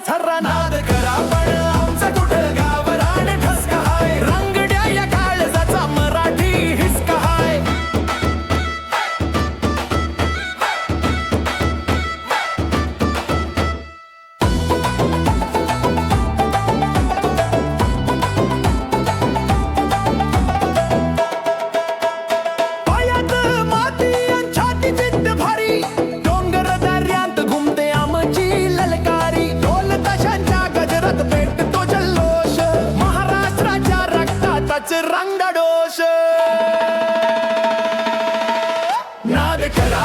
झर्रा नाद करा पण आमचं कुठं गाव रान ठसका हाय रंगड्या या काळजाचा मराठी हिसका हाय पायात माती अन छाती जिद्द भारी डोंगर दर्यांत घुमते आमची ललकारी ढोल ताशांच्या गजरात पेटतो जल्लोष महाराष्ट्राच्या रक्तातच रंगडोष नाद करा